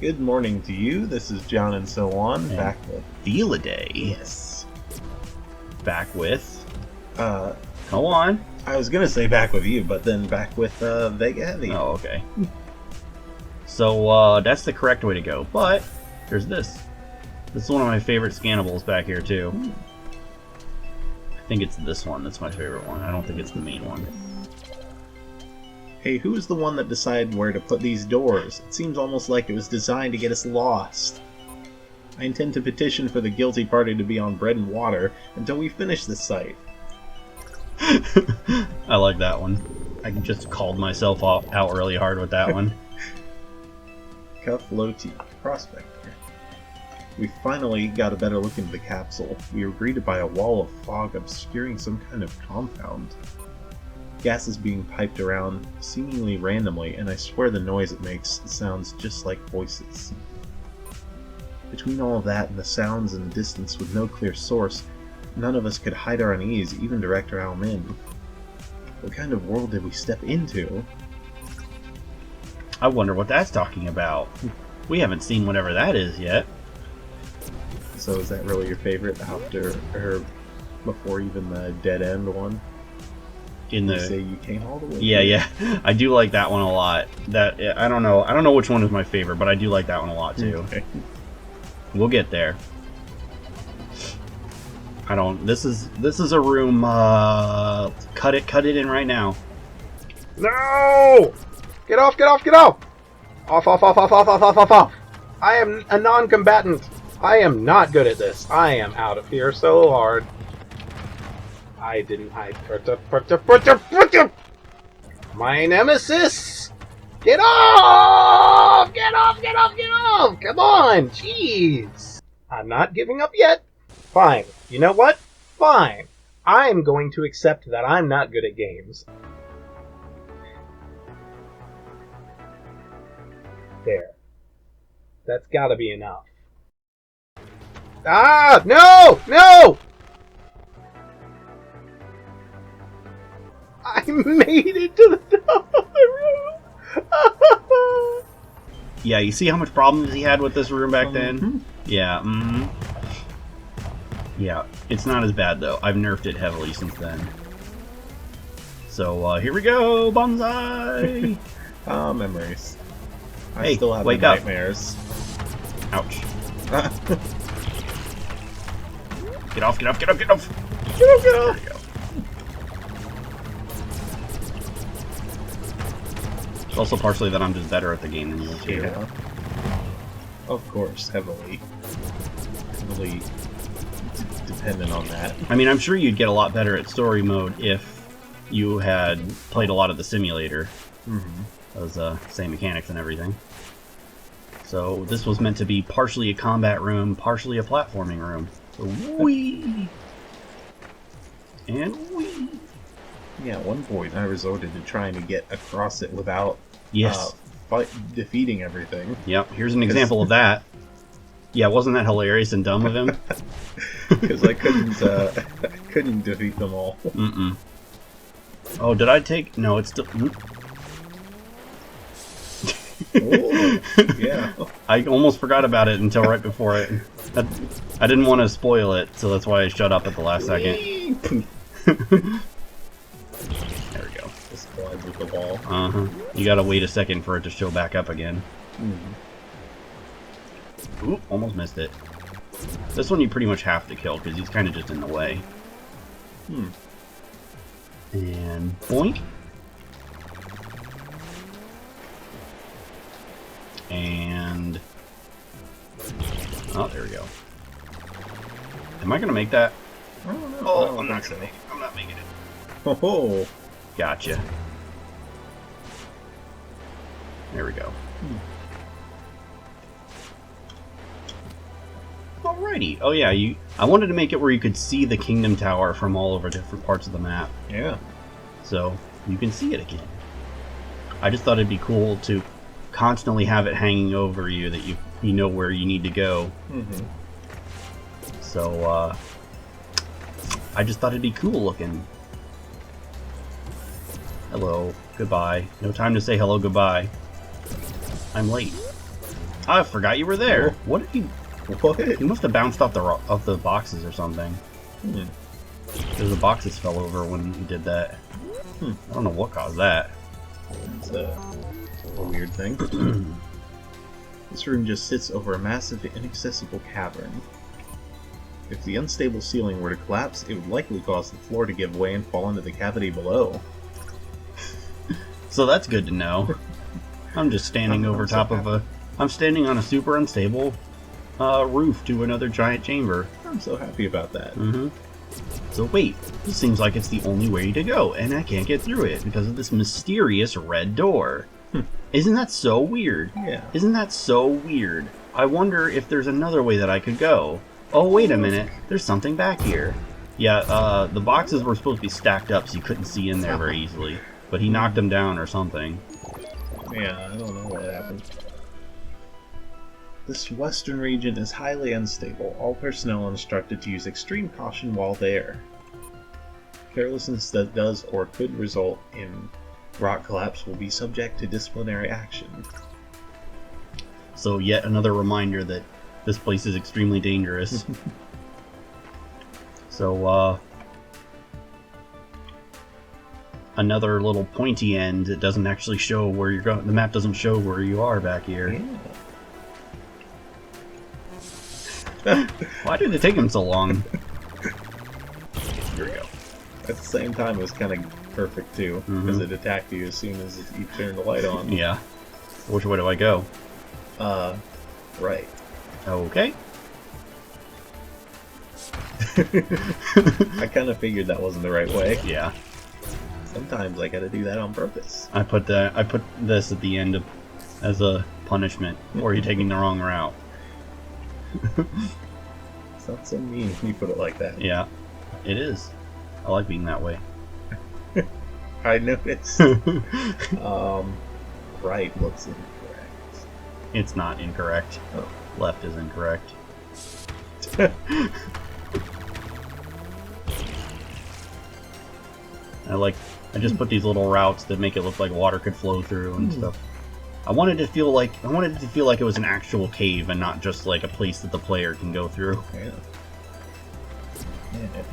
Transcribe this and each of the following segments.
Good morning to you. This is John and so on. And back with Felidae. yes. Back with. Go on. I was gonna say back with you, but then back with Vega Heavy. Oh, okay. So that's the correct way to go. But there's this. This is one of my favorite scannables back here too. I think it's this one that's my favorite one. I don't think it's the main one. Hey, who's the one that decided where to put these doors? It seems almost like it was designed to get us lost. I intend to petition for the guilty party to be on bread and water until we finish this site. I like that one. I just called myself out really hard with that one. Cuff Loti, Prospector. We finally got a better look into the capsule. We were greeted by a wall of fog obscuring some kind of compound. Gas is being piped around, seemingly randomly, and I swear the noise it makes sounds just like voices. Between all of that and the sounds in the distance with no clear source, none of us could hide our unease, even Director Almin. What kind of world did we step into? I wonder what that's talking about. We haven't seen whatever that is yet. So is that really your favorite after, or before even the dead end one? In the you say you came all the way. Yeah. I do like that one a lot. That I don't know which one is my favorite, but I do like that one a lot too. Okay. We'll get there. This is a room. Cut it in right now. No! Get off! Off! I am a non-combatant. I am not good at this. I am out of here so hard. I didn't hide. My nemesis! Get off! Get off! Come on! Jeez! I'm not giving up yet. Fine. You know what? Fine. I'm going to accept that I'm not good at games. There. That's gotta be enough. Ah! No! I made it to the top of the room! Yeah, you see how much problems he had with this room back then? Yeah, Yeah, it's not as bad though. I've nerfed it heavily since then. So, here we go! Bonsai! Memories. I Hey, still have wake the up. nightmares. Ouch. Get off! Get There off! we go. It's also partially that I'm just better at the game than you too. Yeah. Of course, heavily dependent on that. I mean, I'm sure you'd get a lot better at story mode if you had played a lot of the simulator. Those same mechanics and everything. So this was meant to be partially a combat room, partially a platforming room. So whee! And whee! Yeah, at one point I resorted to trying to get across it without Yes. defeating everything. Yep, here's an example of that. Yeah, wasn't that hilarious and dumb of him? Because I couldn't defeat them all. Oh, did I take... No, it's still... Oh, yeah. I almost forgot about it until right before it. I didn't want to spoil it, so that's why I shut up at the last second. There we go. Just slides with the ball. You gotta wait a second for it to show back up again. Ooh, almost missed it. This one you pretty much have to kill, because he's kind of just in the way. And boink. And... oh, there we go. Am I gonna make that? I don't know. Oh, I'm not gonna make it. I'm not making it. Oh, Gotcha. There we go. Alrighty. Oh yeah, I wanted to make it where you could see the Kingdom Tower from all over different parts of the map. yeah. So you can see it again. I just thought it'd be cool to constantly have it hanging over you, that you know where you need to go. So I just thought it'd be cool looking. Hello, goodbye. No time to say hello, goodbye. I'm late. I forgot you were there. Oh. What did he... What? He must have bounced off the boxes or something. Hmm. Because the boxes fell over when he did that. I don't know what caused that. It's a weird thing. This room just sits over a massive, inaccessible cavern. If the unstable ceiling were to collapse, it would likely cause the floor to give way and fall into the cavity below. So that's good to know. I'm just standing over top of a... I'm standing on a super unstable roof to another giant chamber. I'm so happy about that. So wait, this seems like it's the only way to go, and I can't get through it because of this mysterious red door. Isn't that so weird? Yeah. Isn't that so weird? I wonder if there's another way that I could go. Oh, wait a minute. There's something back here. Yeah, the boxes were supposed to be stacked up so you couldn't see in there very easily. But he knocked them down or something. Yeah, I don't know what happened. This western region is highly unstable. All personnel are instructed to use extreme caution while there. Carelessness that does or could result in rock collapse will be subject to disciplinary action. So yet another reminder that this place is extremely dangerous. So, another little pointy end that doesn't actually show where you're going. The map doesn't show where you are back here. Yeah. Why did it take him so long? Here we go. At the same time, it was kind of perfect too, because it attacked you as soon as you turned the light on. Yeah. Which way do I go? Right. Okay. I kind of figured that wasn't the right way. Yeah. Sometimes I gotta do that on purpose. I put this at the end of, as a punishment for you taking the wrong route. It's not so mean when you put it like that. Yeah, it is. I like being that way. I noticed. Right looks incorrect. It's not incorrect. Oh. Left is incorrect. I just put these little routes that make it look like water could flow through and stuff. I wanted it to feel like it was an actual cave and not just like a place that the player can go through. Yeah. Man, if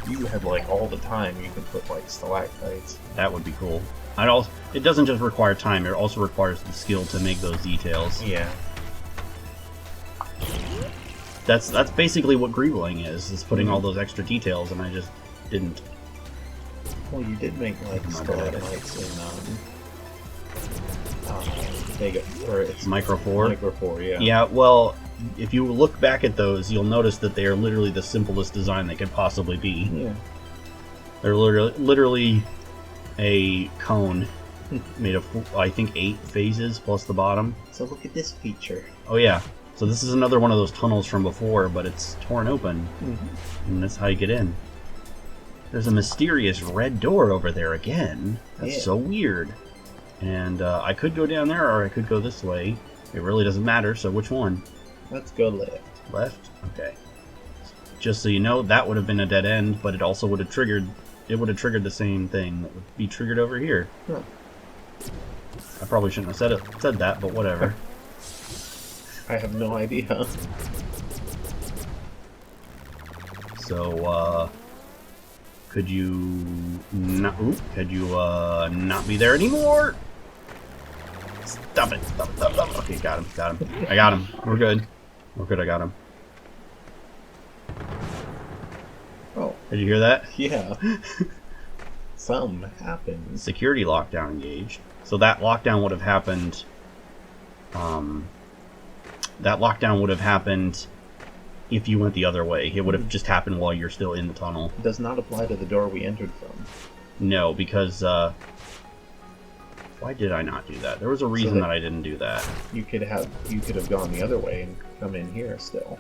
you had like all the time, you could put like stalactites. That would be cool. It doesn't just require time; it also requires the skill to make those details. Yeah. That's basically what greebling is putting all those extra details, and I just didn't. Well, you did make like stalagmites in Vega, or it's Micro 4. Micro 4, yeah. Yeah, well, if you look back at those, you'll notice that they are literally the simplest design they could possibly be. Yeah. They're literally a cone made of, I think, 8 phases plus the bottom. So look at this feature. Oh yeah. So this is another one of those tunnels from before, but it's torn open. And that's how you get in. There's a mysterious red door over there again. That's so weird. And I could go down there, or I could go this way. It really doesn't matter, so which one? Let's go left. Left? Okay. Just so you know, that would have been a dead end, but it also would have triggered... It would have triggered the same thing that would be triggered over here. Huh. I probably shouldn't have said that, but whatever. I have no idea. So, could you not? Not be there anymore? Stop it! Stop! Okay, got him! I got him. We're good. I got him. Oh. Did you hear that? Yeah. Something happened. Security lockdown engaged. So that lockdown would have happened. That lockdown would have happened if you went the other way. It would have just happened while you're still in the tunnel. It does not apply to the door we entered from. No, because why did I not do that? There was a reason that I didn't do that. You could have gone the other way and come in here still.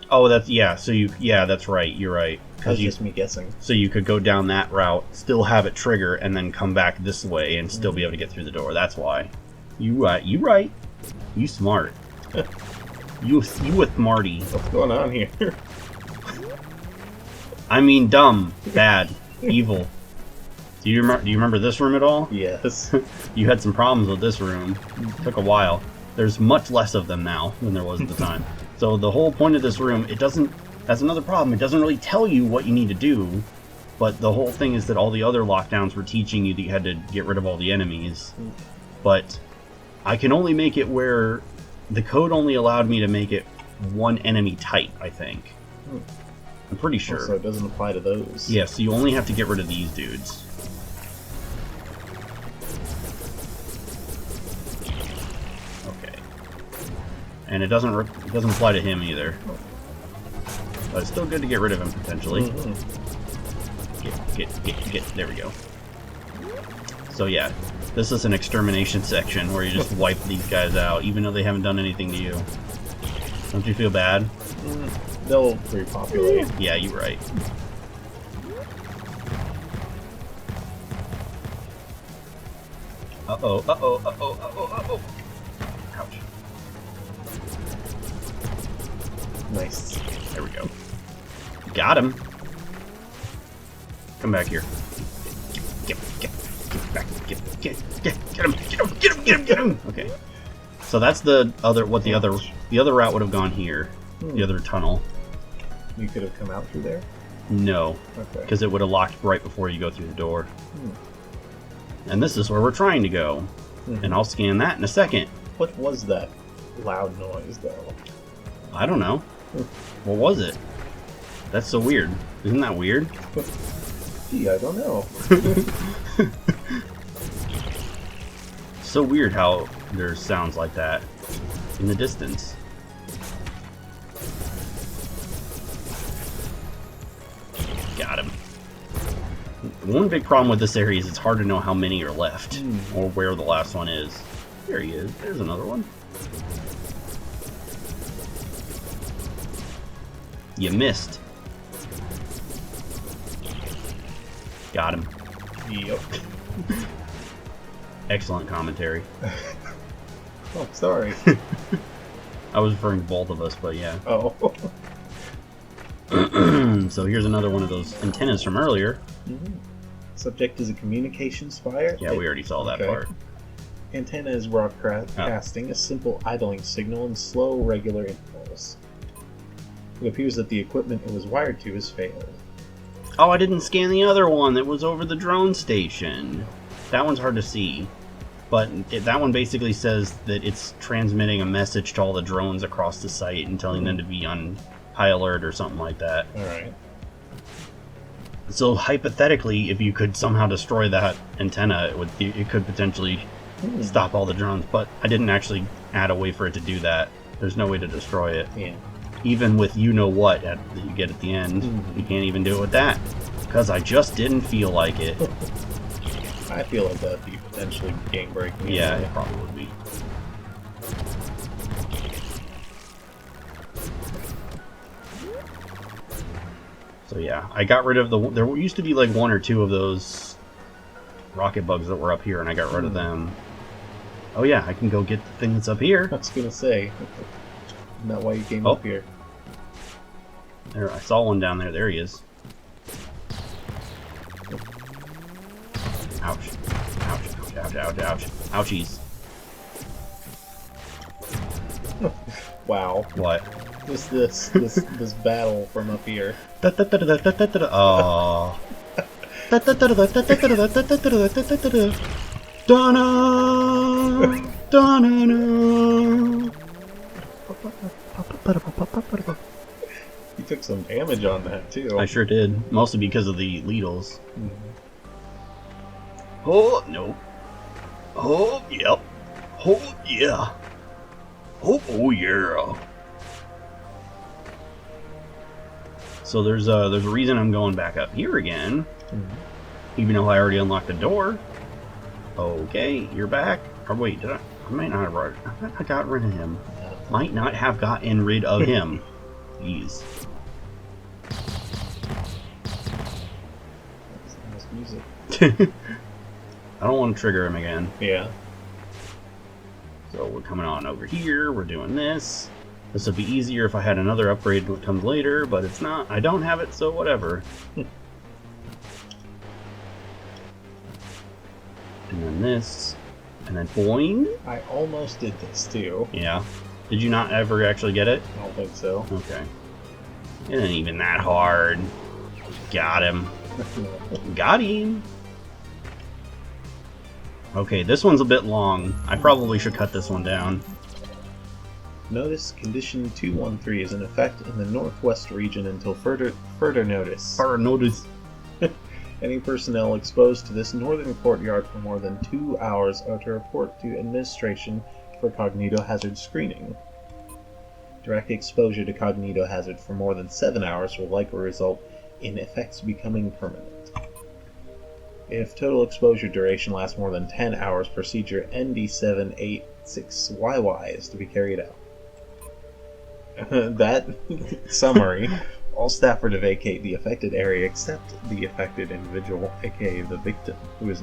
Oh, that's that's right. You're right. That's just me guessing. So you could go down that route, still have it trigger, and then come back this way and still be able to get through the door. That's why. You right. You smart. You with Marty. What's going on here? I mean, dumb, bad, evil. Do you remember this room at all? Yes. You had some problems with this room. It took a while. There's much less of them now than there was at the time. So the whole point of this room, it doesn't... That's another problem. It doesn't really tell you what you need to do, but the whole thing is that all the other lockdowns were teaching you that you had to get rid of all the enemies. But I can only make it where the code only allowed me to make it one enemy type, I think. I'm pretty sure. So it doesn't apply to those. Yeah, so you only have to get rid of these dudes. Okay. And it doesn't apply to him either. But it's still good to get rid of him, potentially. Get. There we go. So yeah, this is an extermination section where you just wipe these guys out, even though they haven't done anything to you. Don't you feel bad? They'll repopulate. Yeah, you're right. Uh-oh. Ouch. Nice. There we go. Got him. Come back here. Get back. Get him. Okay. So that's the other route would have gone here. The other tunnel. You could have come out through there? No. Okay. Because it would have locked right before you go through the door. And this is where we're trying to go. And I'll scan that in a second. What was that loud noise, though? I don't know. What was it? That's so weird. Isn't that weird? Gee, I don't know. So weird how there's sounds like that in the distance. Got him. One big problem with this area is it's hard to know how many are left or where the last one is. There he is. There's another one. You missed. Got him. Yep. Excellent commentary. Oh, sorry. I was referring to both of us, but yeah. Oh. So here's another one of those antennas from earlier. Subject is a communication spire. Yeah, we already saw that part. Antenna is broadcasting a simple idling signal in slow, regular intervals. It appears that the equipment it was wired to has failed. Oh, I didn't scan the other one that was over the drone station. That one's hard to see. But that one basically says that it's transmitting a message to all the drones across the site and telling them to be on high alert or something like that. Alright. So hypothetically, if you could somehow destroy that antenna, it could potentially stop all the drones. But I didn't actually add a way for it to do that. There's no way to destroy it. Yeah. Even with you-know-what that you get at the end, you can't even do it with that. Because I just didn't feel like it. I feel like that'd be potentially game-breaking. Yeah, it probably would be. So yeah, I got rid of there used to be like one or two of those rocket bugs that were up here, and I got rid of them. Oh yeah, I can go get the thing that's up here. I was gonna say, isn't that why you came up here? There, I saw one down there. There he is. Ouch. Ouchies. Wow. What? This battle from up here. Oh. You took some damage on that too. I sure did. Mostly because of the Lidls. Oh, no. Oh, yep. Oh, yeah. Oh, yeah. So there's a reason I'm going back up here again. Even though I already unlocked the door. Okay, you're back. Or wait, I might not have I got rid of him. Might not have gotten rid of him. Jeez. That's nice music. I don't want to trigger him again. Yeah. So we're coming on over here. We're doing this. This would be easier if I had another upgrade that comes later, but it's not. I don't have it, so whatever. And then this. And then boing. I almost did this too. Yeah. Did you not ever actually get it? I don't think so. Okay. It isn't even that hard. Got him. Got him. Okay, this one's a bit long. I probably should cut this one down. Notice condition 213 is in effect in the northwest region until further notice. Further notice. Any personnel exposed to this northern courtyard for more than 2 hours are to report to administration for cognitohazard screening. Direct exposure to cognitohazard for more than 7 hours will likely result in effects becoming permanent. If total exposure duration lasts more than 10 hours, procedure ND786YY is to be carried out. That summary. All staff are to vacate the affected area except the affected individual, aka the victim, who is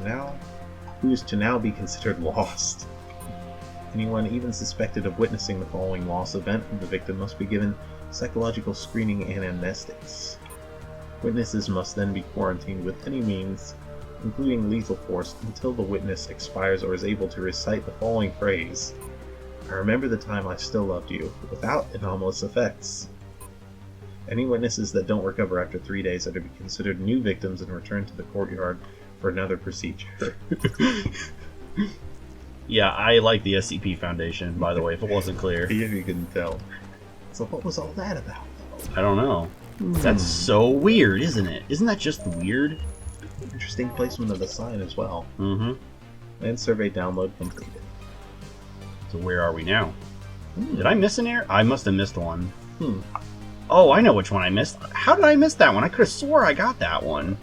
to now be considered lost. Anyone even suspected of witnessing the following loss event of the victim must be given psychological screening and amnestics. Witnesses must then be quarantined with any means, including lethal force, until the witness expires or is able to recite the following phrase: "I remember the time I still loved you," without anomalous effects. Any witnesses that don't recover after 3 days are to be considered new victims and returned to the courtyard for another procedure. Yeah, I like the SCP Foundation, by the way, if it wasn't clear. If you couldn't tell. So what was all that about, though? I don't know. That's so weird, isn't it? Isn't that just weird? Interesting placement of the sign as well. Mm-hmm. And survey download completed. So where are we now? Did I miss an area? I must have missed one. Hmm. Oh, I know which one I missed. How did I miss that one? I could have swore I got that one.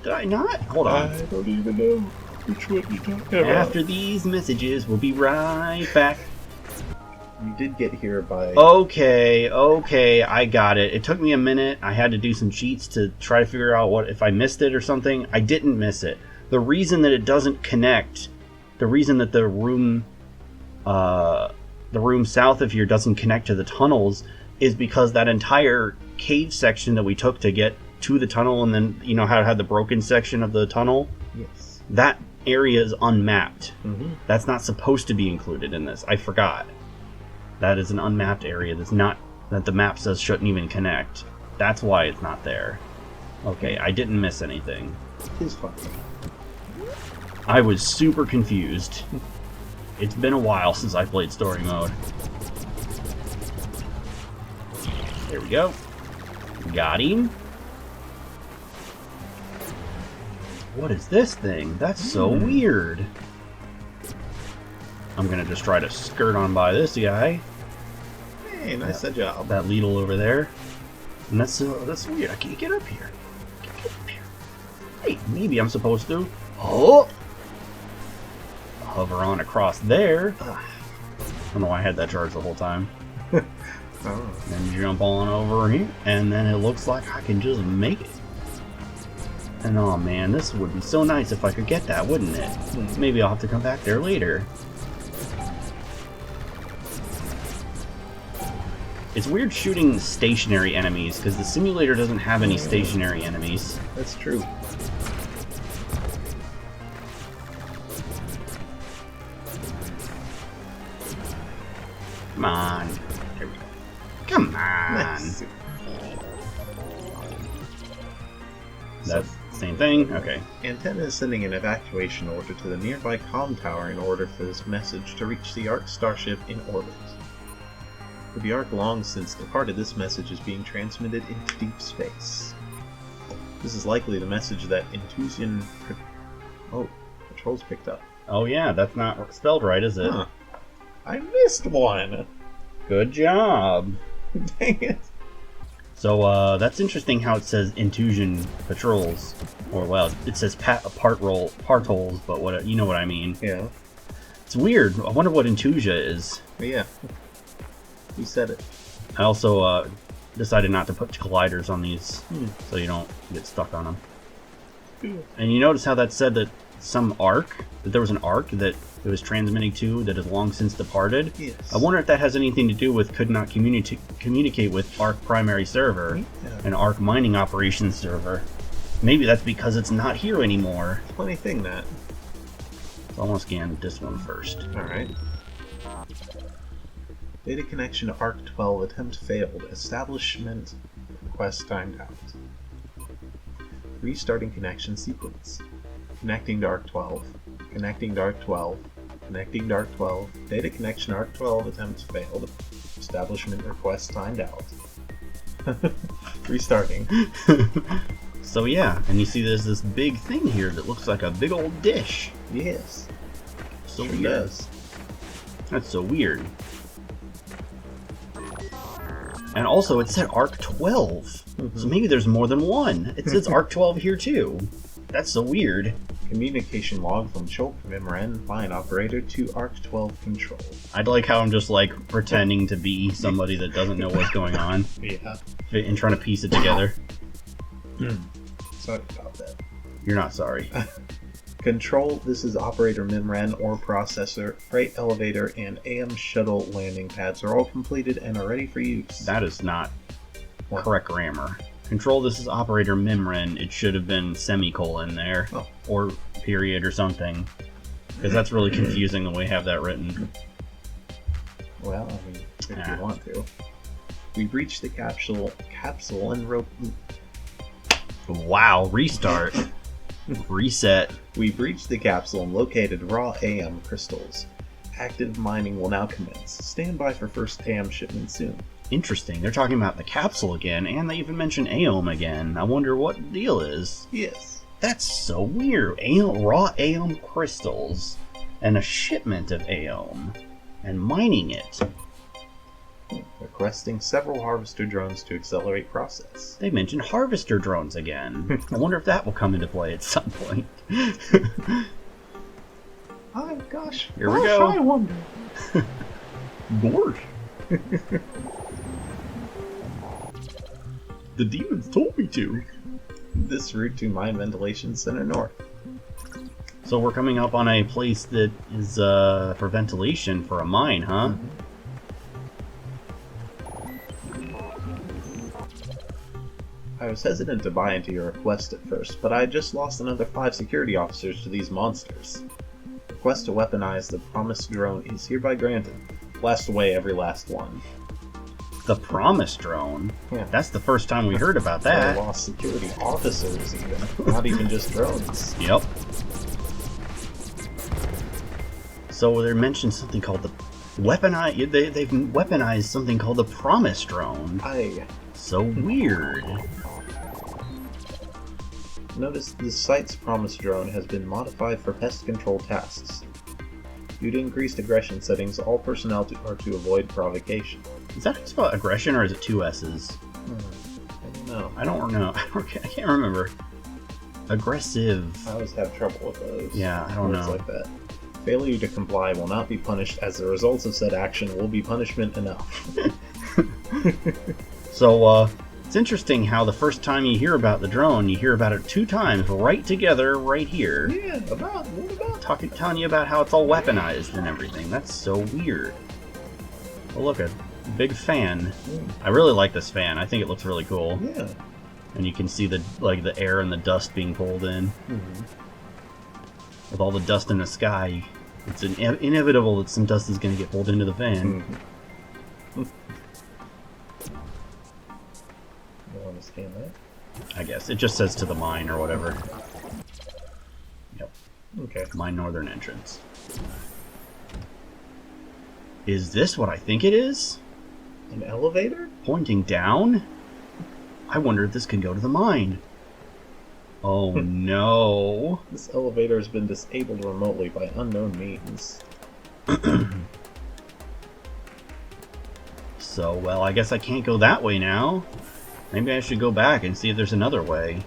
Did I not? Hold on. I don't even know which one you're talking about. After these messages, we'll be right back. You did get here by... Okay, I got it. It took me a minute. I had to do some cheats to try to figure out what if I missed it or something. I didn't miss it. The reason that it doesn't connect, the reason that the room south of here doesn't connect to the tunnels is because that entire cave section that we took to get to the tunnel, and then, you know how it had the broken section of the tunnel? Yes. That area is unmapped. Mm-hmm. That's not supposed to be included in this. I forgot. That is an unmapped area that's not, that the map says shouldn't even connect. That's why it's not there. Okay, I didn't miss anything. It's fine. I was super confused. It's been a while since I played story mode. There we go. Got him. What is this thing? That's so weird. I'm gonna just try to skirt on by this guy. Hey, nice job. That Lidl over there. And that's weird. I can't get up here. Hey, maybe I'm supposed to. Oh! Hover on across there. I don't know why I had that charge the whole time. Oh. Then jump on over here, and then it looks like I can just make it. And oh man, this would be so nice if I could get that, wouldn't it? Maybe I'll have to come back there later. It's weird shooting stationary enemies, because the simulator doesn't have any stationary enemies. That's true. Come on. There we go. Come on. Nice. That's the same thing? Okay. Antenna is sending an evacuation order to the nearby comm tower in order for this message to reach the Ark starship in orbit. With the Ark long since departed, this message is being transmitted into deep space. This is likely the message that Intrusion Patrols picked up. Oh yeah, that's not spelled right, is it? Huh. I missed one! Good job. Dang it. So, that's interesting how it says Intrusion Patrols. Or, well, it says Partols, but what you know what I mean. Yeah. It's weird. I wonder what Intrusia is. But yeah. You said it. I also decided not to put colliders on these, so you don't get stuck on them. And you notice how that said that that there was an Ark that it was transmitting to that has long since departed? Yes. I wonder if that has anything to do with could not communicate with Ark primary server, an Ark mining operations server. Maybe that's because it's not here anymore. Funny thing, that. So I want to scan this one first. Alright. Data connection to ARC-12 attempt failed. Establishment request timed out. Restarting connection sequence. Connecting to ARC-12. Connecting to ARC-12. Connecting to ARC-12. Data connection ARC-12 attempt failed. Establishment request timed out. Restarting. So yeah, and you see there's this big thing here that looks like a big old dish. Yes. So Sure weird. does. That's so weird. And also, it said ARC-12. So maybe there's more than one. It says ARC-12 here too. That's so weird. Communication log from Chulk Vimren line operator to ARC-12 control. I'd like how I'm just like pretending to be somebody that doesn't know what's going on Yeah. and trying to piece it together. Sorry about that. You're not sorry. Control, this is operator Mimran or processor. Freight elevator and AM shuttle landing pads are all completed and are ready for use. That is not What? correct grammar. Control, this is operator Mimren. It should have been semicolon there. Oh. Or period or something. Because that's really confusing the way I have that written. Well, I mean, if Yeah. you want to. We breached the capsule and rope. Wow, restart. Reset. We breached the capsule and located raw AM crystals. Active mining will now commence. Stand by for first AM shipment soon. Interesting. They're talking about the capsule again, and they even mention Aeom again. I wonder what the deal is. Yes. That's so weird. Raw Aeom crystals and a shipment of Aeom and mining it. Requesting several harvester drones to accelerate process. They mentioned harvester drones again. I wonder if that will come into play at some point. Oh gosh. Here we go. I wonder. Gosh. The demons told me to. This route to Mine Ventilation Center North. So we're coming up on a place that is for ventilation for a mine, huh? I was hesitant to buy into your request at first, but I had just lost another 5 security officers to these monsters. Request to weaponize the promised drone is hereby granted. Blast away every last one. The Promise drone? Yeah. That's the first time we heard about I that. lost security officers even, not even just drones. Yep. So they mentioned something called the they've weaponized something called the Promise drone. So weird. Notice the site's Promise drone has been modified for pest control tasks. Due to increased aggression settings, all personnel are to avoid provocation. Is that how you spell aggression, or is it 2 S's? I don't know. I don't know. I can't remember. Aggressive. I always have trouble with those. Yeah, I don't words know. like that. Failure to comply will not be punished, as the results of said action will be punishment enough. So, it's interesting how the first time you hear about the drone, you hear about it 2 times right together, right here. Yeah, what about? Telling you about how it's all weaponized and everything. That's so weird. Oh, look, a big fan. I really like this fan. I think it looks really cool. Yeah. And you can see the air and the dust being pulled in. Mm-hmm. With all the dust in the sky, it's inevitable that some dust is going to get pulled into the fan. Mm-hmm. You want to scan that? I guess. It just says to the mine or whatever. Yep. Okay. Mine northern entrance. Is this what I think it is? An elevator? Pointing down? I wonder if this can go to the mine. Oh no. This elevator has been disabled remotely by unknown means. So, well, I guess I can't go that way now. Maybe I should go back and see if there's another way.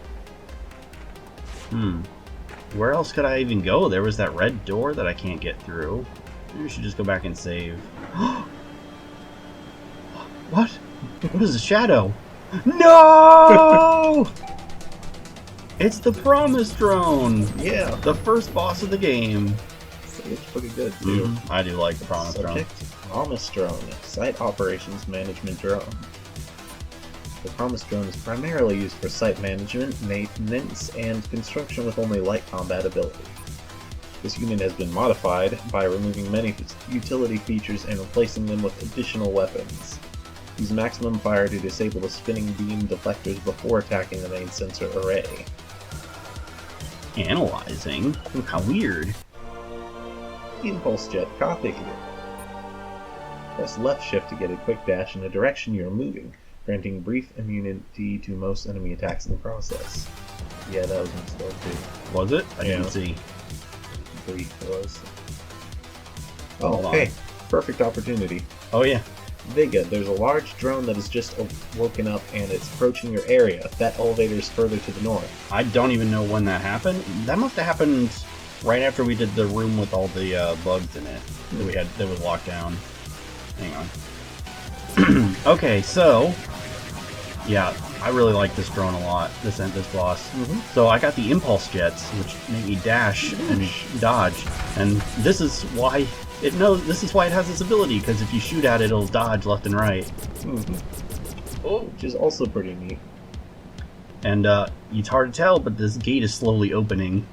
Where else could I even go? There was that red door that I can't get through. Maybe we should just go back and save. What? What is a shadow? No! It's the Promise drone! Yeah. The first boss of the game. It's pretty good, too. I do like the Promise drone. Subject, Promise drone. Site operations management drone. The Promise drone is primarily used for site management, maintenance, and construction with only light combat ability. This unit has been modified by removing many utility features and replacing them with additional weapons. Use maximum fire to disable the spinning beam deflectors before attacking the main sensor array. Analyzing? How weird. Impulse Jet Configurator. Press left shift to get a quick dash in the direction you are moving, granting brief immunity to most enemy attacks in the process. Yeah, that was installed too. Was it? I Yeah. didn't see. Brief was. Hold Oh, on. hey, perfect opportunity. Oh yeah. Vega, there's a large drone that has just woken up and it's approaching your area. That elevator is further to the north. I don't even know when that happened. That must have happened right after we did the room with all the bugs in it that was locked down. Hang on. Okay, so yeah, I really like this drone a lot. This boss. So I got the impulse jets, which make me dash and dodge, and this is why it knows. This is why it has this ability, because if you shoot at it, it'll dodge left and right. Oh, which is also pretty neat. And it's hard to tell, but this gate is slowly opening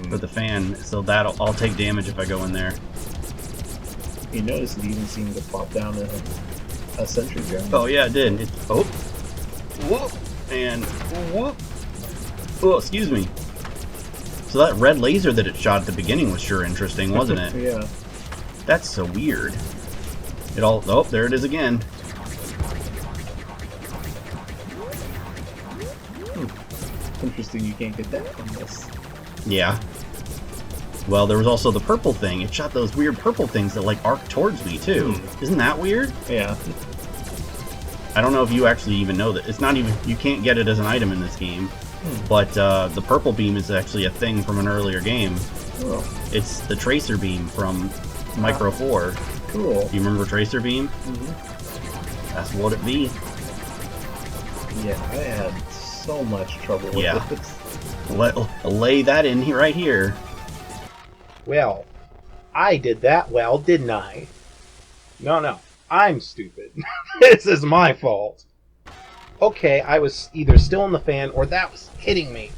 for the fan, so I'll take damage if I go in there. You notice it even seemed to pop down a sentry gun. Oh yeah, it did. Whoop, and whoop. Oh, excuse me. So that red laser that it shot at the beginning was sure interesting, wasn't it? Yeah. That's so weird. Oh, there it is again. Interesting you can't get that from this. Yeah. Well, there was also the purple thing. It shot those weird purple things that like arc towards me too. Isn't that weird? Yeah. I don't know if you actually even know that. It's not even, you can't get it as an item in this game. But the purple beam is actually a thing from an earlier game. Oh, It's the tracer beam from Micro 4. cool. Do you remember tracer beam? That's what it be. Yeah, I had so much trouble with Yeah. this. Lay that in here, right here. Well, I did that well, didn't I? No, I'm stupid. This is my fault. Okay, I was either still in the fan or that was hitting me.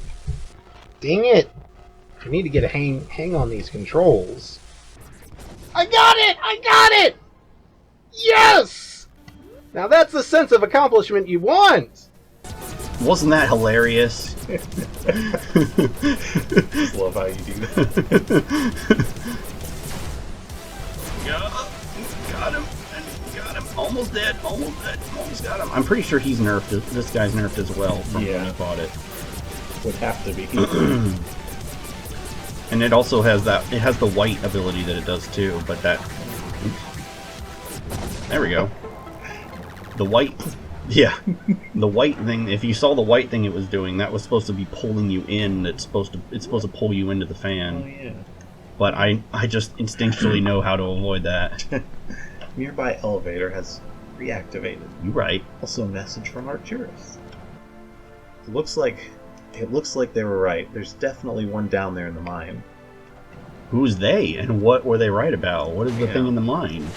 Dang it. I need to get a hang on these controls. I got it! Yes! Now that's the sense of accomplishment you want! Wasn't that hilarious? Just love how you do that. Got him. Almost dead. Almost got him. I'm pretty sure he's nerfed. This guy's nerfed as well from when I bought it. Would have to be. And it also has that. It has the white ability that it does too. But that. There we go. The white. Yeah, the white thing. If you saw the white thing it was doing, that was supposed to be pulling you in. It's supposed to pull you into the fan. Oh yeah. But I just instinctually know how to avoid that. Nearby elevator has reactivated. You right. Also a message from Arcturus. It looks like they were right. There's definitely one down there in the mine. Who's they, and what were they right about? What is the thing in the mine?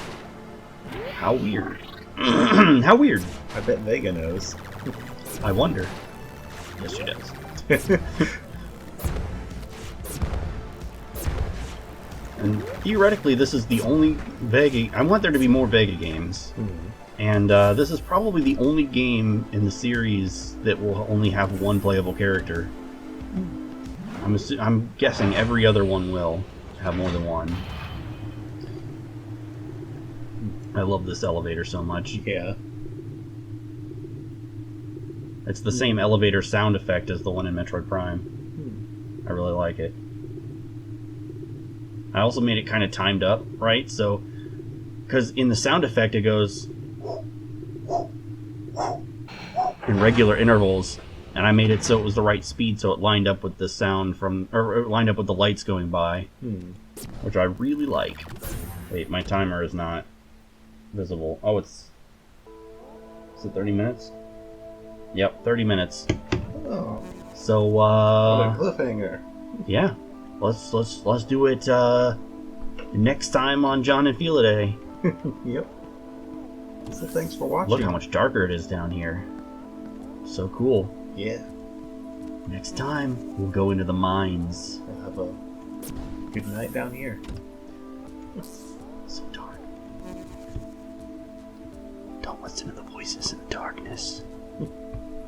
How weird. How weird. I bet Vega knows. I wonder. Yes, she does. And theoretically, this is the only Vega... I want there to be more Vega games. And this is probably the only game in the series that will only have one playable character. I'm guessing every other one will have more than one. I love this elevator so much. Yeah. It's the same elevator sound effect as the one in Metroid Prime. I really like it. I also made it kind of timed up, right? So, because in the sound effect it goes in regular intervals, and I made it so it was the right speed, so it lined up with the sound or it lined up with the lights going by, which I really like. Wait, my timer is not visible. Oh, is it 30 minutes? Yep, 30 minutes. Oh. So, What a cliffhanger. yeah. Let's do it next time on John and Felidae. Yep. So thanks for watching. Look how much darker it is down here. So cool. Yeah. Next time we'll go into the mines. We'll have a Good night down here. So dark. Don't listen to the voices in the darkness.